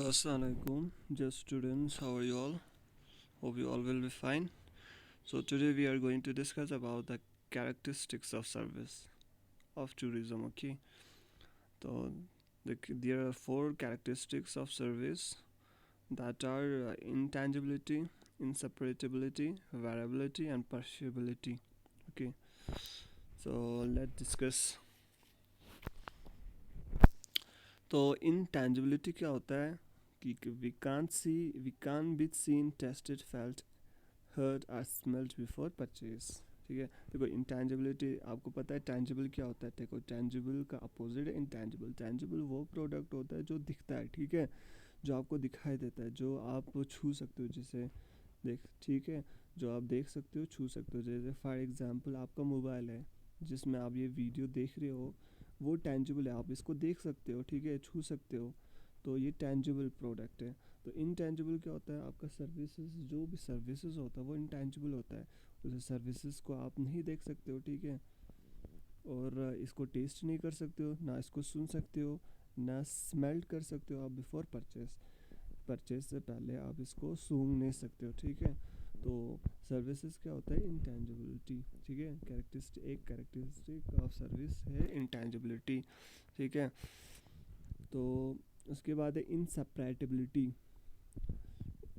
Assalamualaikum, dear students. How are you all? Hope you all will be fine. So today we are going to discuss about the characteristics of service of tourism. Okay, so there are four characteristics of service that are intangibility, inseparability, variability, and perishability. Okay, so let's discuss. तो intangibility क्या होता है कि we can't be seen, tested, felt, heard or smelled before purchase. ठीक है, देखो intangibility आपको पता है टेंजिबल क्या होता है। देखो टेंजिबल का अपोजिट है इंटेंजिबल। टेंजिबल वो प्रोडक्ट होता है जो दिखता है, ठीक है, जो आपको दिखाई देता है, जो आप छू सकते हो, जिसे देख, ठीक है, जो आप देख सकते हो, छू सकते हो। जैसे फॉर एग्जांपल आपका मोबाइल है जिसमें आप ये वीडियो देख रहे हो, वो टेंजिबल है, आप इसको देख सकते हो, ठीक है, छू सकते हो, तो ये टेंजिबल प्रोडक्ट है। तो इनटेंजिबल क्या होता है, आपका सर्विसेज, जो भी सर्विसेज होता है वो इनटेंजिबल होता है। उस सर्विसेज को आप नहीं देख सकते हो, ठीक है, और इसको टेस्ट नहीं कर सकते हो, ना इसको सुन सकते हो, ना स्मेल्ट कर सकते हो आप बिफोर परचेस। परचेस से पहले आप इसको सूंघ नहीं सकते हो, ठीक है। तो सर्विसेज क्या होता है, इंटेंजिबिलिटी, ठीक है। कैरेक्टरिस्टिक ऑफ सर्विस है इंटेंजिबिलिटी, ठीक है। तो उसके बाद है इनसेपरेटिबिलिटी।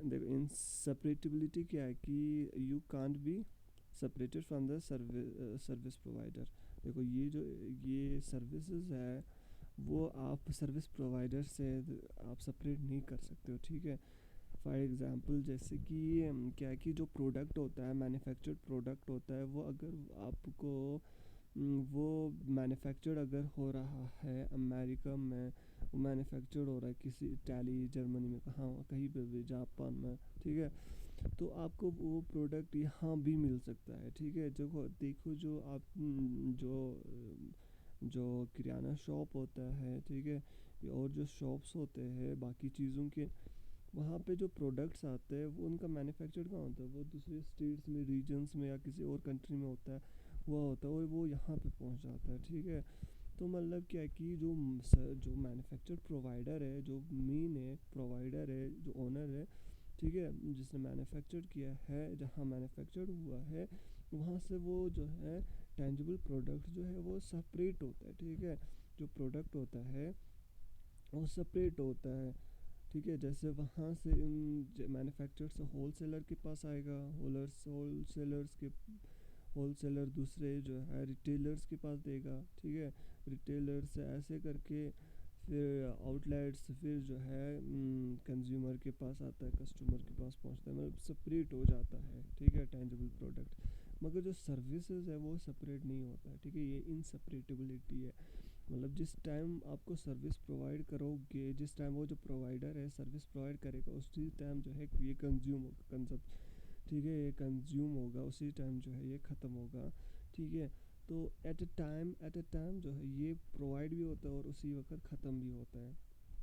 देखो इनसेपरेटिबिलिटी क्या है कि you can't be separated from the service provider. देखो ये सर्विसेज है, वो आप सर्विस प्रोवाइडर से आप सेपरेट नहीं कर सकते हो, ठीक है। फॉर एग्ज़ाम्पल जैसे कि क्या है कि जो प्रोडक्ट होता है, मैन्युफैक्चर्ड प्रोडक्ट होता है, वो अगर आपको वो मैन्युफैक्चर्ड अगर हो रहा है अमेरिका में, मैन्युफैक्चर्ड हो रहा है किसी इटाली, जर्मनी में, कहाँ कहीं पे भी, जापान में, ठीक है, तो आपको वो प्रोडक्ट यहाँ भी मिल सकता है, ठीक है। जो देखो जो आप जो किराना शॉप होता है, ठीक है, और जो शॉप्स होते हैं बाकी चीज़ों के, वहाँ पे जो प्रोडक्ट्स आते हैं वो उनका मैन्युफैक्चर्ड कहाँ होता है, वो दूसरे स्टेट्स में, रीजन्स में या किसी और कंट्री में होता है, वो होता है, और वो यहाँ पे पहुँच जाता है, ठीक है। तो मतलब क्या है कि जो मैन्युफैक्चर प्रोवाइडर है, जो मेन है प्रोवाइडर है, जो ओनर है, ठीक है, जिसने मैन्युफैक्चर किया है, जहाँ मैन्युफैक्चर हुआ है, वहाँ से वो जो है टेंजिबल प्रोडक्ट जो है वो सेपरेट होता है, ठीक है। जो प्रोडक्ट होता है वो सेपरेट होता है, ठीक है। जैसे वहाँ से मैन्युफैक्चर से होलसेलर के पास आएगा, होलसेलर दूसरे जो है रिटेलर्स के पास देगा, ठीक है। रिटेलर से ऐसे करके फिर आउटलेट्स, फिर जो है कंज्यूमर के पास आता है, कस्टमर के पास पहुंचता है, मतलब सेपरेट हो जाता है, ठीक है, टेंजिबल प्रोडक्ट। मगर जो सर्विसेज है वो सेपरेट नहीं होता है, ठीक है, ये इनसेपरेटेबिलिटी है। मतलब जिस टाइम आपको सर्विस प्रोवाइड करोगे, जिस टाइम वो जो प्रोवाइडर है सर्विस प्रोवाइड करेगा, उसी टाइम जो है ये कंज्यूम होगा, कंजप्ट, ठीक है, ये कंज्यूम होगा, उसी टाइम जो है ये ख़त्म होगा, ठीक है। तो एट अ टाइम जो है ये प्रोवाइड भी होता है और उसी वक्त ख़त्म भी होता है।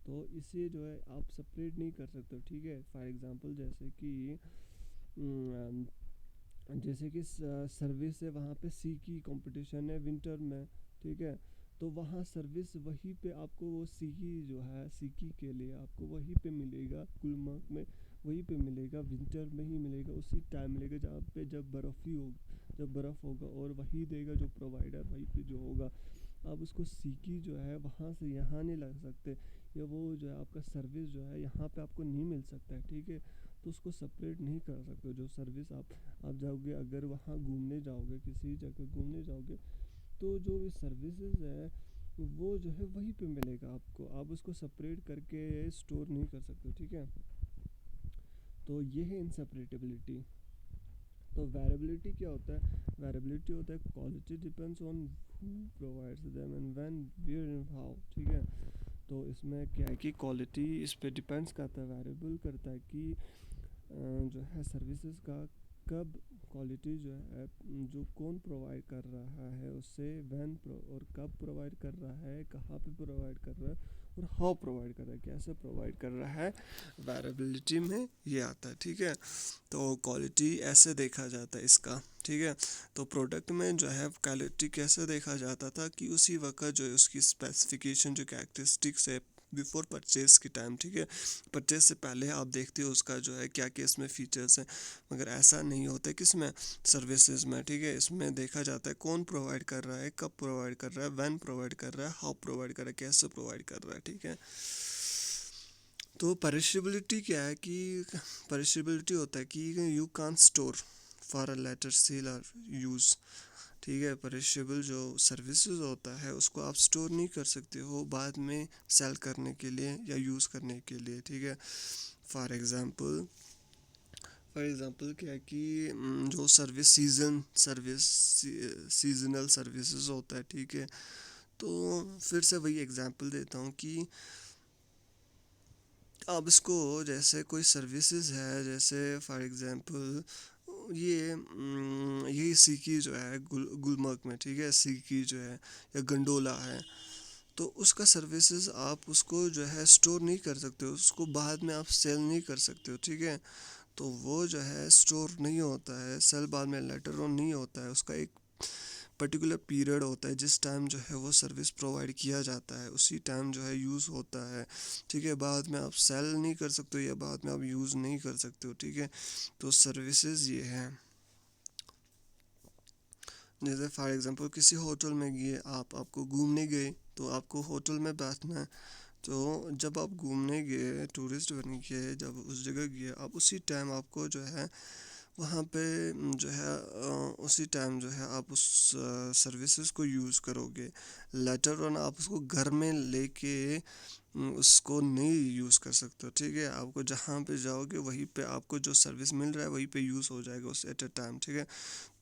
तो इसे जो है आप सेपरेट नहीं कर सकते हो, ठीक है। फॉर एग्ज़ाम्पल जैसे कि सर्विस है, वहाँ पे सी की कंपटीशन है विंटर में, ठीक है, तो वहाँ सर्विस वहीं पे आपको वो सीकी जो है, सीकी के लिए आपको वहीं पे मिलेगा, गुलमर्ग में वहीं पे मिलेगा, विंटर में ही मिलेगा, उसी टाइम मिलेगा जहाँ पे जब बर्फ़ ही होगा, जब बर्फ़ होगा, और वही देगा जो प्रोवाइडर वहीं पे जो होगा। आप उसको सीकी जो है वहाँ से यहाँ नहीं ला सकते, या वो जो है आपका सर्विस जो है यहाँ पे आपको नहीं मिल सकता है, ठीक है। तो उसको सेपरेट नहीं कर सकते। जो सर्विस आप जाओगे, अगर वहाँ घूमने जाओगे, किसी जगह घूमने जाओगे, तो जो भी सर्विसेज है वो जो है वहीं पे मिलेगा आपको, आप उसको सेपरेट करके स्टोर नहीं कर सकते, ठीक है। तो ये है इनसेपरेटेबिलिटी। तो वेरिएबिलिटी क्या होता है, वेरिएबिलिटी होता है quality depends on who provides them and when, where and how, ठीक है। तो इसमें क्या है कि क्वालिटी इस पे डिपेंड्स करता है, वेरिएबल करता है कि जो है सर्विसेज का कब, क्वालिटी जो है जो कौन प्रोवाइड कर रहा है उससे, और कब प्रोवाइड कर रहा है, कहाँ पे प्रोवाइड कर रहा है, और हाउ प्रोवाइड कर रहा है, कैसे प्रोवाइड कर रहा है, वेरिएबिलिटी में ये आता है, ठीक है। तो क्वालिटी ऐसे देखा जाता है इसका, ठीक है। तो प्रोडक्ट में जो है क्वालिटी कैसे देखा जाता था कि उसी वक्त जो है उसकी स्पेसिफिकेशन, जो कैरेक्टरिस्टिक्स है, बिफोर परचेज़ के टाइम, ठीक है। परचेज से पहले आप देखते हो उसका जो है क्या क्या इसमें फ़ीचर्स हैं, मगर ऐसा नहीं होता है किसमें, सर्विसेज में, ठीक है। इसमें देखा जाता है कौन प्रोवाइड कर रहा है, कब प्रोवाइड कर रहा है, व्हेन प्रोवाइड कर रहा है, हाउ प्रोवाइड कर रहा है, कैसे प्रोवाइड कर रहा है, ठीक है। तो पेरिशेबिलिटी क्या है कि पेरिशेबिलिटी होता है कि you can store for a later sale और यूज़, ठीक है। पेरिशेबल जो सर्विसेज होता है उसको आप स्टोर नहीं कर सकते हो बाद में सेल करने के लिए या यूज़ करने के लिए, ठीक है। फॉर एग्ज़ाम्पल क्या है कि जो सीजनल सर्विसेज होता है, ठीक है। तो फिर से वही एग्जांपल देता हूँ कि अब इसको जैसे कोई सर्विसेज है, जैसे फॉर एग्जांपल ये सीकी जो है गुलमर्ग में, ठीक है, सीकी जो है या गंडोला है, तो उसका सर्विसेज आप उसको जो है स्टोर नहीं कर सकते हो, उसको बाद में आप सेल नहीं कर सकते हो, ठीक है। तो वो जो है स्टोर नहीं होता है, सेल बाद में लेटर ऑन नहीं होता है, उसका एक पर्टिकुलर पीरियड होता है जिस टाइम जो है वो सर्विस प्रोवाइड किया जाता है, उसी टाइम जो है यूज़ होता है, ठीक है। बाद में आप सेल नहीं कर सकते हो या बाद में आप यूज़ नहीं कर सकते हो, ठीक है। तो सर्विसेज ये है। जैसे फॉर एग्जांपल किसी होटल में गए आप, आपको घूमने गए, तो आपको होटल में बैठना है, तो जब आप घूमने गए, टूरिस्ट बन गए, जब उस जगह गए आप, उसी टाइम आपको जो है वहाँ पे जो है उसी टाइम जो है आप उस सर्विसेज को यूज़ करोगे। लेटर ऑन आप उसको घर में लेके उसको नहीं यूज़ कर सकते हो, ठीक है। आपको जहाँ पे जाओगे वहीं पे आपको जो सर्विस मिल रहा है वहीं पे यूज़ हो जाएगा उस एट अ टाइम, ठीक है।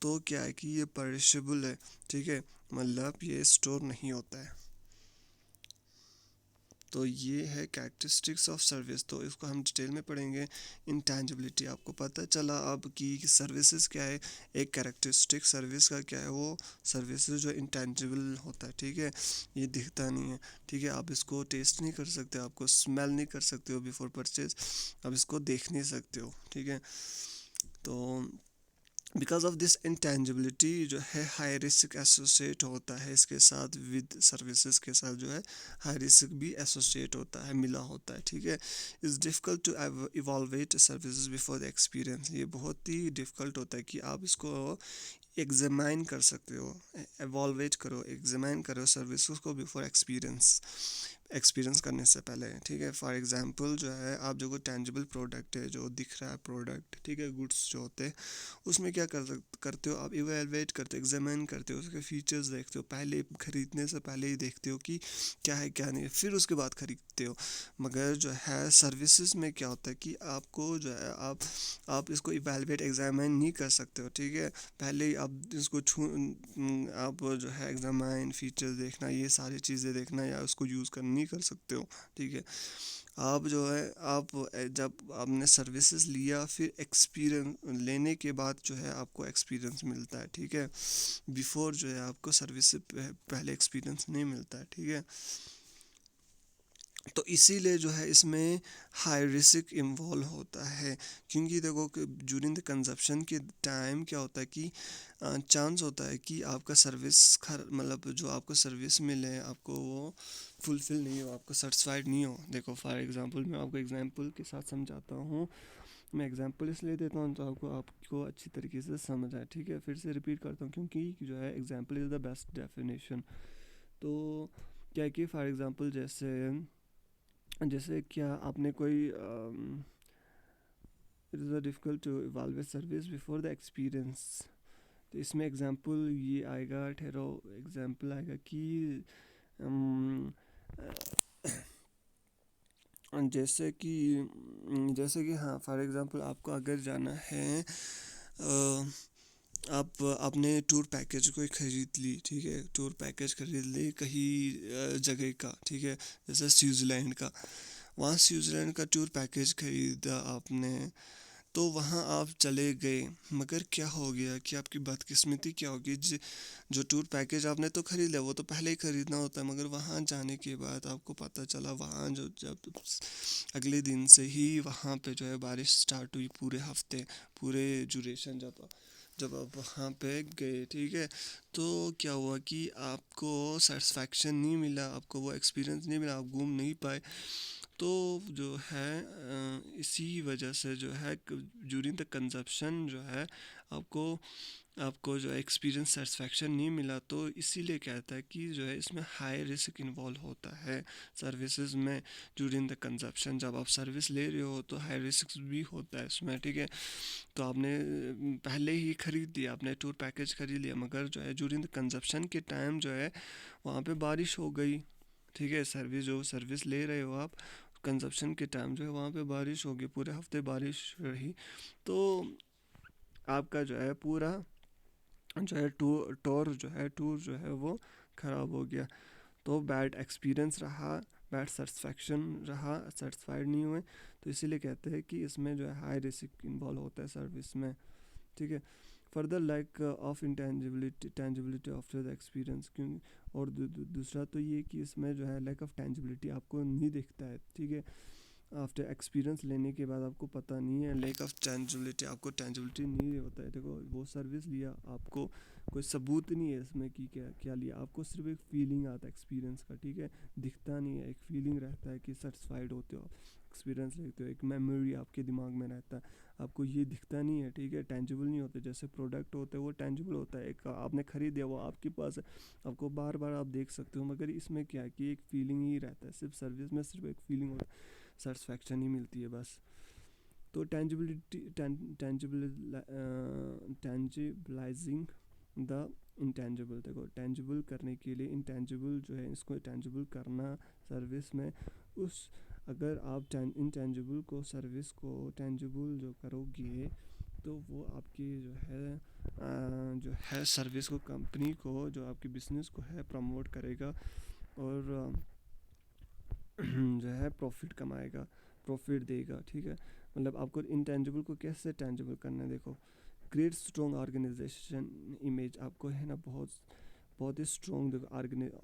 तो क्या है कि ये पेरिशेबल है, ठीक है, मतलब ये स्टोर नहीं होता है। तो ये है कैरेक्टरिस्टिक्स ऑफ सर्विस, तो इसको हम डिटेल में पढ़ेंगे। इंटेंजिबिलिटी आपको पता चला अब कि सर्विसेज क्या है, एक कैरेक्टरिस्टिक सर्विस का क्या है, वो सर्विसेज जो इंटेंजिबल होता है, ठीक है, ये दिखता नहीं है, ठीक है। आप इसको टेस्ट नहीं कर सकते, आपको स्मेल नहीं कर सकते हो बिफोर परचेज, आप इसको देख नहीं सकते हो, ठीक है। तो बिकॉज ऑफ दिस इंटेंजिबिलिटी जो है हाई रिस्क एसोसिएट होता है इसके साथ, विद सर्विसेज के साथ जो है हाई रिस्क भी एसोसिएट होता है, मिला होता है, ठीक है। Is difficult to evaluate services before the experience, ये बहुत ही डिफ़िकल्ट होता है कि आप इसको एग्जामाइन कर सकते हो, एवॉल्वेट करो, एग्जामाइन करो सर्विसेज को बिफोर एक्सपीरियंस करने से पहले, ठीक है। फॉर एग्जांपल जो है आप जो कोई टेंजिबल प्रोडक्ट है, जो दिख रहा है प्रोडक्ट, ठीक है, गुड्स जो होते हैं, उसमें क्या करते हो आप, इवेलुएट करते हो, एग्जामिन करते हो, उसके फीचर्स देखते हो, पहले खरीदने से पहले ही देखते हो कि क्या है क्या नहीं, फिर उसके बाद खरीदते हो। मगर जो है सर्विसेज में क्या होता है कि आपको जो है आप इसको इवेलुएट एग्जामिन नहीं कर सकते हो, ठीक है। पहले ही आप इसको आप जो है एग्जामिन फीचर्स देखना, ये सारी चीज़ें देखना या उसको यूज़ करना नहीं कर सकते हो, ठीक है। आप जो है आप जब आपने सर्विसेज लिया, फिर एक्सपीरियंस लेने के बाद जो है आपको एक्सपीरियंस मिलता है, ठीक है। बिफोर जो है आपको सर्विस से पहले एक्सपीरियंस नहीं मिलता है, ठीक है। तो इसीलिए जो है इसमें हाई रिस्क इन्वॉल्व होता है, क्योंकि देखो कि ड्यूरिंग द कंजप्शन के टाइम क्या होता है कि चांस होता है कि आपका सर्विस मतलब जो आपको सर्विस मिले आपको वो फुलफ़िल नहीं हो, आपको सेटिस्फाइड नहीं हो। देखो फॉर एग्जांपल मैं आपको एग्जांपल के साथ समझाता हूँ, मैं एग्जांपल इसलिए देता हूँ तो आपको अच्छी तरीके से समझ आए, ठीक है। फिर से रिपीट करता हूँ क्योंकि जो है example is the best definition. तो क्या है कि फॉर एग्जांपल जैसे क्या आपने कोई it is difficult to evaluate service before the experience, तो इसमें एग्जांपल ये आएगा, ठहरो, एग्जांपल आएगा कि जैसे कि हाँ फॉर एग्जांपल आपको अगर जाना है आप आपने टूर पैकेज कोई ख़रीद ली, ठीक है, टूर पैकेज ख़रीद ली कहीं जगह का, ठीक है, जैसे स्विट्ज़रलैंड का, वहाँ स्विट्ज़रलैंड का टूर पैकेज ख़रीदा आपने, तो वहाँ आप चले गए, मगर क्या हो गया कि आपकी बदकिस्मती क्या होगी, जो टूर पैकेज आपने तो ख़रीद लिया, वो तो पहले ही ख़रीदना होता है, मगर वहाँ जाने के बाद आपको पता चला वहाँ जो जब अगले दिन से ही वहाँ पे जो है बारिश स्टार्ट हुई, पूरे हफ्ते पूरे ड्यूरेशन जब जब आप वहाँ पे गए, ठीक है, तो क्या हुआ कि आपको सेटिस्फैक्शन नहीं मिला, आपको वो एक्सपीरियंस नहीं मिला, आप घूम नहीं पाए। तो जो है इसी वजह से जो है ड्यूरिंग द कंजप्शन जो है आपको आपको जो है एक्सपीरियंस सेटिस्फैक्शन नहीं मिला। तो इसीलिए कहता है कि जो है इसमें हाई रिस्क इन्वॉल्व होता है सर्विसेज में ड्यूरिंग द कंजप्शन। जब आप सर्विस ले रहे हो तो हाई रिस्क भी होता है इसमें, ठीक है। तो आपने पहले ही ख़रीद लिया, आपने टूर पैकेज खरीद लिया, मगर जो है ड्यूरिंग द कंजप्शन के टाइम जो है वहाँ पे बारिश हो गई, ठीक है। सर्विस ले रहे हो आप, कंजप्शन के टाइम जो है वहाँ पे बारिश हो गई, पूरे हफ्ते बारिश रही। तो आपका जो है पूरा जो है टूर जो है वो ख़राब हो गया। तो बैड एक्सपीरियंस रहा, बैड सेटिस्फैक्शन रहा, सेटिस्फाइड नहीं हुए। तो इसीलिए कहते हैं कि इसमें जो है हाई रिस्क इन्वॉल्व होता है सर्विस में, ठीक है। Further lack of tangibility after the experience, क्यों और दूसरा तो ये कि इसमें जो है लैक ऑफ टेंजिबिलिटी आपको नहीं दिखता है, ठीक है। आफ्टर एक्सपीरियंस लेने के बाद आपको पता नहीं है, लैक ऑफ टेंजिबिलिटी, आपको टेंजिबिलिटी नहीं होता है। देखो वो सर्विस लिया, आपको कोई सबूत नहीं है इसमें कि क्या क्या लिया, आपको सिर्फ एक फीलिंग आता है एक्सपीरियंस का, ठीक है। दिखता नहीं है, एक फीलिंग रहता है कि सेटिस्फाइड होते हो आप एक्सपीरियंस लेते हो, एक मेमोरी आपके दिमाग में रहता है, आपको ये दिखता नहीं है, ठीक है। टेंजिबल नहीं होते, जैसे प्रोडक्ट होते हैं वो टेंजिबल होता है, एक आपने खरीदा वो आपके पास है, आपको बार बार आप देख सकते हो। मगर इसमें क्या है कि एक फीलिंग ही रहता है, सिर्फ सर्विस में सिर्फ एक फीलिंग होता है, सेटिस्फैक्शन ही मिलती है बस। तो टेंजिबलाइजिंग द इंटेंजिबल, देखो टेंजिबल करने के लिए इंटेंजिबल जो है इसको टेंजिबल करना सर्विस में, उस अगर आप इंटेंजिबल को सर्विस को टेंजिबल जो करोगे तो वो आपकी जो है सर्विस को, कंपनी को, जो आपकी बिजनेस को है प्रमोट करेगा और जो है प्रॉफिट कमाएगा, प्रॉफिट देगा, ठीक है। मतलब आपको इंटेंजिबल को कैसे टेंजिबल करना है, देखो क्रिएट स्ट्रॉन्ग ऑर्गेनाइजेशन इमेज, आपको है ना बहुत बहुत ही स्ट्रॉन्ग देखो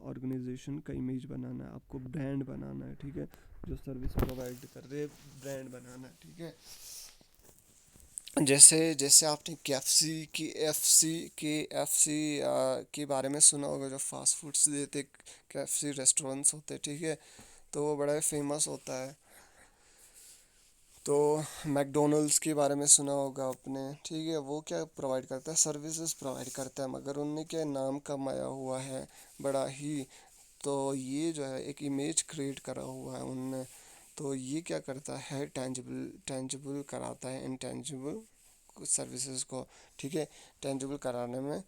ऑर्गेनाइजेशन का इमेज बनाना है, आपको ब्रांड बनाना है, ठीक है। जो सर्विस प्रोवाइड कर रहे हैं ब्रांड बनाना है, ठीक है। जैसे जैसे आपने के एफ सी के बारे में सुना होगा, जो फास्ट फूड्स देते, के एफ सी रेस्टोरेंट्स होते, ठीक है। तो वो बड़ा फेमस होता है। तो मैकडोनल्ड्स के बारे में सुना होगा आपने, ठीक है। वो क्या प्रोवाइड करता है, सर्विसेज प्रोवाइड करता है, मगर उनने क्या नाम कमाया हुआ है बड़ा ही। तो ये जो है एक इमेज क्रिएट करा हुआ है उनने। तो ये क्या करता है, टेंजिबल टेंजिबल कराता है इंटेंजिबल सर्विसेज को, ठीक है। टेंजिबल कराने में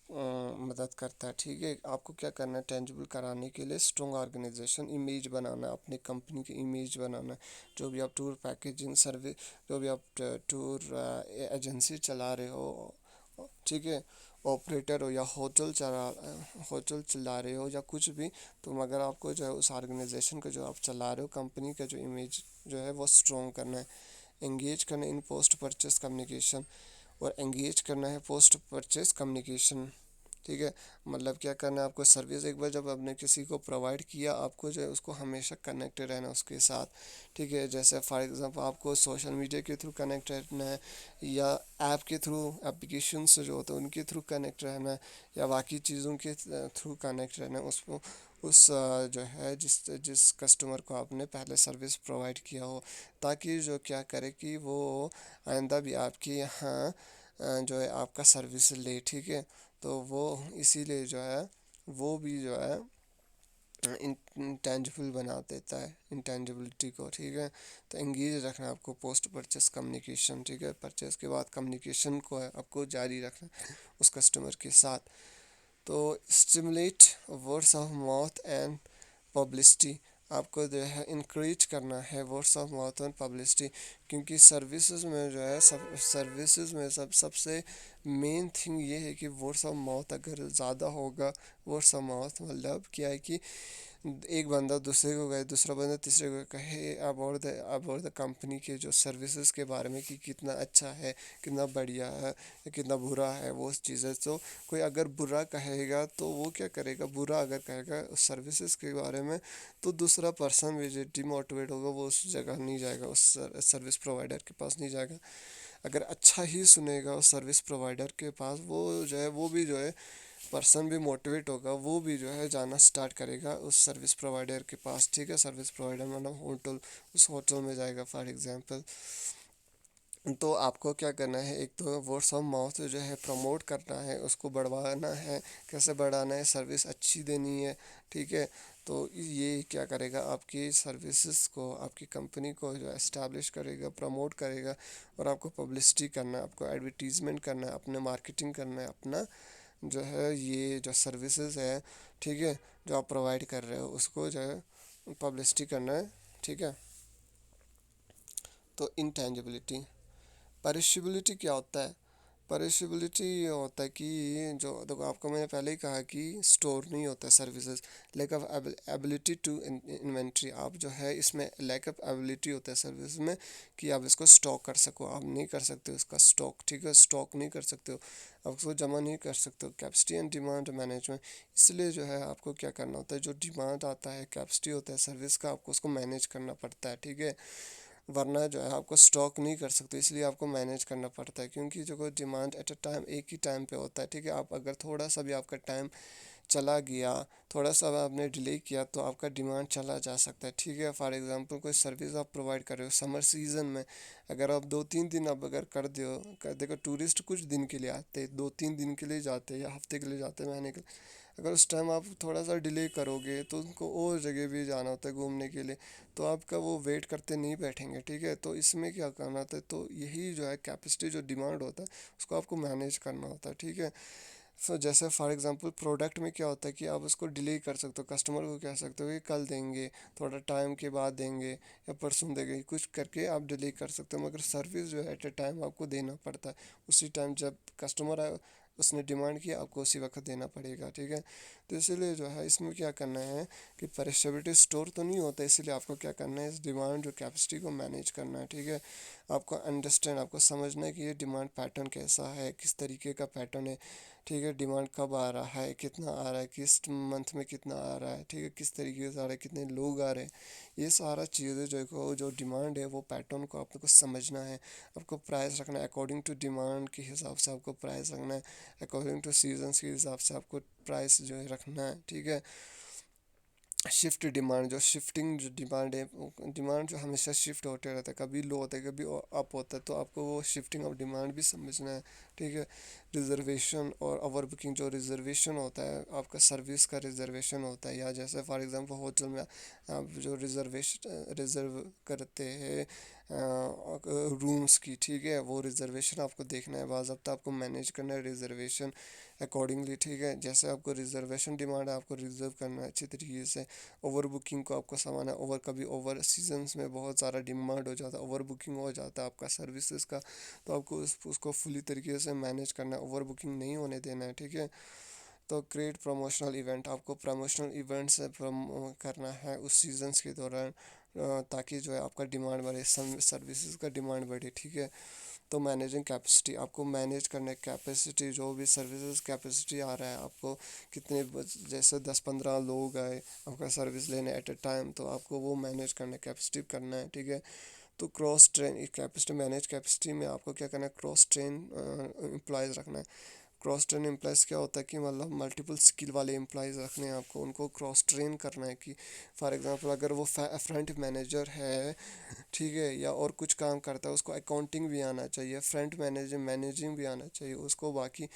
मदद करता है, ठीक है। आपको क्या करना है, टेंजिबल कराने के लिए स्ट्रॉन्ग ऑर्गेनाइजेशन इमेज बनाना है, अपनी कंपनी की इमेज बनाना है। जो भी आप टूर पैकेजिंग सर्विस, जो भी आप टूर एजेंसी चला रहे हो, ठीक है, ऑपरेटर हो या होटल चला रहे हो या कुछ भी, तो मगर आपको जो है उस ऑर्गेनाइजेशन को जो आप चला रहे हो, कंपनी का जो इमेज जो है वो स्ट्रॉन्ग करना है। एंगेज करना इन पोस्ट परचेस कम्युनिकेशन, और एंगेज करना है पोस्ट परचेस कम्युनिकेशन, ठीक है। मतलब क्या करना है आपको, सर्विस एक बार जब आपने किसी को प्रोवाइड किया, आपको जो है उसको हमेशा कनेक्टेड रहना उसके साथ, ठीक है। जैसे फॉर एग्जांपल आपको सोशल मीडिया के थ्रू कनेक्ट रहना है, या ऐप के थ्रू, एप्लीकेशंस जो होते हैं उनके थ्रू कनेक्ट रहना है, या बाकी चीज़ों के थ्रू कनेक्ट रहना है उसको, जो है जिस जिस कस्टमर को आपने पहले सर्विस प्रोवाइड किया हो, ताकि जो क्या करे कि वो आइंदा भी आपके यहाँ जो है आपका सर्विस ले, ठीक है। तो वो इसीलिए जो है वो भी जो है इंटेंजिबल बना देता है इंटेंजिबिलिटी को, ठीक है। तो एंगेज रखना है आपको पोस्ट परचेस कम्युनिकेशन, ठीक है। परचेस के बाद कम्युनिकेशन को है आपको जारी रखना है उस कस्टमर के साथ। तो stimulate words of mouth and publicity, आपको जो है इंक्रेज करना है words of mouth and publicity, क्योंकि सर्विसेज में जो है सर्विसेज में सबसे मेन थिंग ये है कि वर्ड्स ऑफ माउथ अगर ज़्यादा होगा, वर्ड्स ऑफ माउथ मतलब क्या है कि एक बंदा दूसरे को कहे, दूसरा बंदा तीसरे को कहे अबाउट द कंपनी के जो सर्विसेज के बारे में कि कितना अच्छा है, कितना बढ़िया है, कितना बुरा है वो चीज़ें। तो कोई अगर बुरा कहेगा तो वो क्या करेगा, बुरा अगर कहेगा उस सर्विसेज के बारे में, तो दूसरा पर्सन भी जो डिमोटिवेट होगा वो उस जगह नहीं जाएगा, उस सर्विस प्रोवाइडर के पास नहीं जाएगा। अगर अच्छा ही सुनेगा उस सर्विस प्रोवाइडर के पास, वो जो है वो भी जो है पर्सन भी मोटिवेट होगा, वो भी जो है जाना स्टार्ट करेगा उस सर्विस प्रोवाइडर के पास, ठीक है। सर्विस प्रोवाइडर मतलब होटल, उस होटल में जाएगा फॉर एग्जांपल। तो आपको क्या करना है, एक तो वर्ड्स ऑफ माउथ जो है प्रमोट करना है, उसको बढ़वाना है। कैसे बढ़ाना है, सर्विस अच्छी देनी है, ठीक है। तो ये क्या करेगा, आपकी सर्विसेज को, आपकी कंपनी को जो एस्टैब्लिश करेगा, प्रमोट करेगा। और आपको पब्लिसिटी करना है, आपको एडवर्टीजमेंट करना है, अपने मार्केटिंग करना है अपना जो है ये जो सर्विसेज है, ठीक है, जो आप प्रोवाइड कर रहे हो उसको जो है पब्लिसिटी करना है, ठीक है। तो इंटेंजिबिलिटी, पेरिशेबिलिटी क्या होता है? पेरिशेबिलिटी ये होता है कि जो देखो, आपको मैंने पहले ही कहा कि स्टोर नहीं होता है services. Lack of ability to inventory, आप जो है इसमें लैक ऑफ एबिलिटी होता है सर्विस में कि आप इसको स्टॉक कर सको, आप नहीं कर सकते हो इसका स्टॉक, ठीक है। स्टॉक नहीं कर सकते हो, आप उसको जमा नहीं कर सकते हो। कैपेसिटी एंड डिमांड मैनेजमेंट, इसलिए जो है आपको क्या करना होता है, जो डिमांड आता है, कैपेसिटी होता है सर्विस का, आपको उसको मैनेज करना पड़ता है, ठीक है। वरना जो है आपको स्टॉक नहीं कर सकते, इसलिए आपको मैनेज करना पड़ता है। क्योंकि जो कोई डिमांड एट अ टाइम एक ही टाइम पे होता है, ठीक है। आप अगर थोड़ा सा भी आपका टाइम चला गया, थोड़ा सा आपने डिले किया, तो आपका डिमांड चला जा सकता है, ठीक है। फॉर एग्जांपल कोई सर्विस आप प्रोवाइड कर रहे हो समर सीज़न में, अगर आप 2-3 दिन आप अगर कर देखो, टूरिस्ट कुछ दिन के लिए आते, 2-3 दिन के लिए जाते हैं, या हफ्ते के लिए जाते हैं, महीने के लिए। अगर उस टाइम आप थोड़ा सा डिले करोगे तो उनको और जगह भी जाना होता है घूमने के लिए, तो आपका वो वेट करते नहीं बैठेंगे, ठीक है। तो इसमें क्या करना होता है, तो यही जो है कैपेसिटी जो डिमांड होता है उसको आपको मैनेज करना होता है, ठीक है। जैसे फॉर एग्जांपल प्रोडक्ट में क्या होता है कि आप उसको डिले कर सकते हो, कस्टमर को कह सकते हो कि कल देंगे, थोड़ा टाइम के बाद देंगे, या परसों देंगे, कुछ करके आप डिले कर सकते हो। मगर सर्विस जो है एट ए टाइम आपको देना पड़ता है, उसी टाइम जब कस्टमर आए, उसने डिमांड किया, आपको उसी वक्त देना पड़ेगा, ठीक है। तो इसीलिए जो है इसमें क्या करना है कि पेरिशेबिलिटी स्टोर तो नहीं होता, इसीलिए आपको क्या करना है, इस डिमांड जो कैपेसिटी को मैनेज करना है, ठीक है। आपको अंडरस्टैंड, आपको समझना है कि ये डिमांड पैटर्न कैसा है, किस तरीके का पैटर्न है, ठीक है। डिमांड कब आ रहा है, कितना आ रहा है, किस मंथ में कितना आ रहा है, ठीक है, किस तरीके से आ रहा है, कितने लोग आ रहे हैं। ये सारा चीज़ें जो डिमांड है, वो पैटर्न को आपको समझना है। आपको प्राइस रखना है अकॉर्डिंग टू डिमांड के हिसाब से, आपको प्राइस रखना है अकॉर्डिंग टू सीजन्स के हिसाब से, आपको प्राइस जो है रखना है, ठीक है। शिफ्ट डिमांड, जो शिफ्टिंग जो डिमांड है, डिमांड जो हमेशा शिफ्ट होते रहता है, कभी लो होता है, कभी अप होता है, तो आपको वो शिफ्टिंग ऑफ डिमांड भी समझना है, ठीक है। रिजर्वेशन और ओवर बुकिंग, जो रिजर्वेशन होता है आपका सर्विस का रिजर्वेशन होता है, या जैसे फॉर एग्जांपल होटल में आप जो रिजर्व करते हैं रूम्स की, ठीक है, वो रिजर्वेशन आपको देखना है, बाज़ाब्ता आपको मैनेज करना है रिजर्वेशन अकॉर्डिंगली, ठीक है। जैसे आपको रिजर्वेशन डिमांड है, आपको रिजर्व करना है अच्छी तरीके से। ओवर बुकिंग को आपको सामान है, ओवर कभी ओवर सीजन्स में बहुत सारा डिमांड हो जाता है, ओवर बुकिंग हो जाता है आपका सर्विसेज का, तो आपको उसको फुली तरीके से मैनेज करना है, ओवर बुकिंग नहीं होने देना है, ठीक है। तो क्रिएट प्रमोशनल इवेंट, आपको प्रमोशनल इवेंट से करना है उस सीजन्स के दौरान, ताकि जो है आपका डिमांड बढ़े, सर्विसेज का डिमांड बढ़े, ठीक है। तो मैनेजिंग कैपेसिटी, आपको मैनेज करने कैपेसिटी, जो भी सर्विसेज कैपेसिटी आ रहा है आपको, कितने जैसे 10-15 लोग आए आपका सर्विस लेने एट ए टाइम, तो आपको वो मैनेज करना, कैपेसिटी करना है, ठीक है। तो cross train capacity, manage capacity में आपको क्या करना है, क्रॉस ट्रेन एम्प्लॉयज़ रखना है। क्रॉस ट्रेन एम्प्लॉयज़ क्या होता है कि मतलब मल्टीपल स्किल वाले एम्प्लॉयज़ रखने हैं आपको, उनको क्रॉस ट्रेन करना है कि फॉर एग्जांपल अगर वो फ्रंट मैनेजर है, ठीक है, या और कुछ काम करता है, उसको अकाउंटिंग भी आना चाहिए, फ्रंट मैनेजिंग भी आना चाहिए उसको, बाकी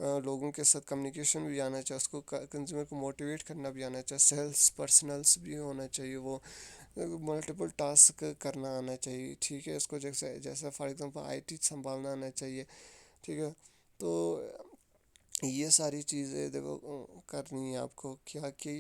लोगों के साथ कम्युनिकेशन भी आना चाहिए उसको, कंज्यूमर को मोटिवेट करना भी आना चाहिए, सेल्स पर्सनल्स भी होना चाहिए, वो मल्टीपल टास्क करना आना चाहिए, ठीक है। उसको जैसे जैसे फॉर एग्जांपल आईटी संभालना आना चाहिए, ठीक है। तो ये सारी चीज़ें देखो करनी है आपको, क्या कि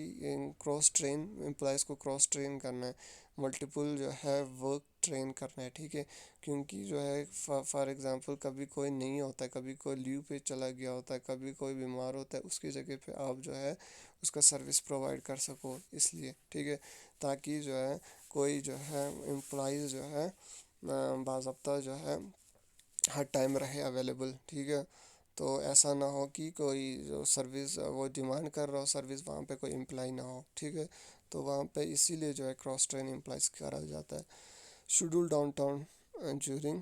क्रॉस ट्रेन एम्प्लॉयज़ को क्रॉस ट्रेन करना है, मल्टीपल जो है वर्क ट्रेन करना है, ठीक है। क्योंकि जो है फॉर एग्जांपल कभी कोई नहीं होता है, कभी कोई लीव पे चला गया होता है, कभी कोई बीमार होता है, उसकी जगह पे आप जो है उसका सर्विस प्रोवाइड कर सको, इसलिए, ठीक है। ताकि जो है कोई जो है एम्प्लॉयज़ जो है बाज़ाब्ता जो है हर टाइम रहे अवेलेबल, ठीक है। तो ऐसा ना हो कि कोई जो सर्विस वो डिमांड कर रहा हो सर्विस, वहाँ पे कोई एम्प्लॉय ना हो, ठीक है। तो वहाँ पे इसीलिए जो है क्रॉस ट्रेन एम्प्लॉयज़ करा जाता है। Schedule down town during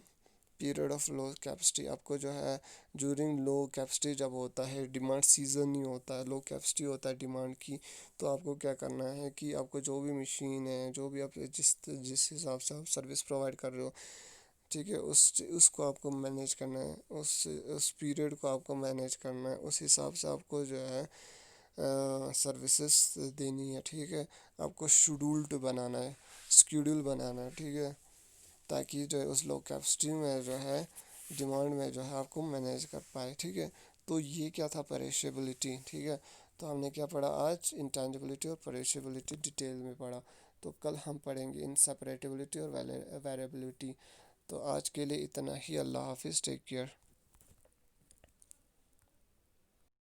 period of low capacity, आपको जो है ड्यूरिंग लो कैपेसिटी जब होता है, डिमांड सीजन नहीं होता है, लो कैपेसिटी होता है डिमांड की, तो आपको क्या करना है कि आपको जो भी मशीन है, जो भी आप जिस जिस हिसाब से आप सर्विस प्रोवाइड कर रहे हो, ठीक है, उसको आपको मैनेज करना है, उस पीरियड को आपको मैनेज करना है, उस हिसाब से आपको जो है सर्विसेज देनी है, ठीक है। आपको शेड्यूल्ड बनाना है, स्केड्यूल बनाना है, ठीक है, ताकि जो है उस लो कैपेसिटी में जो है डिमांड में जो है आपको मैनेज कर पाए, ठीक है। तो ये क्या था, पेरिशेबिलिटी, ठीक है। तो हमने क्या पढ़ा आज, इंटेंजिबिलिटी और पेरिशेबिलिटी डिटेल में पढ़ा। तो कल हम पढ़ेंगे इन सेपरेटेबिलिटी और वेरिएबिलिटी। तो आज के लिए इतना ही। अल्लाह हाफिज़, टेक केयर।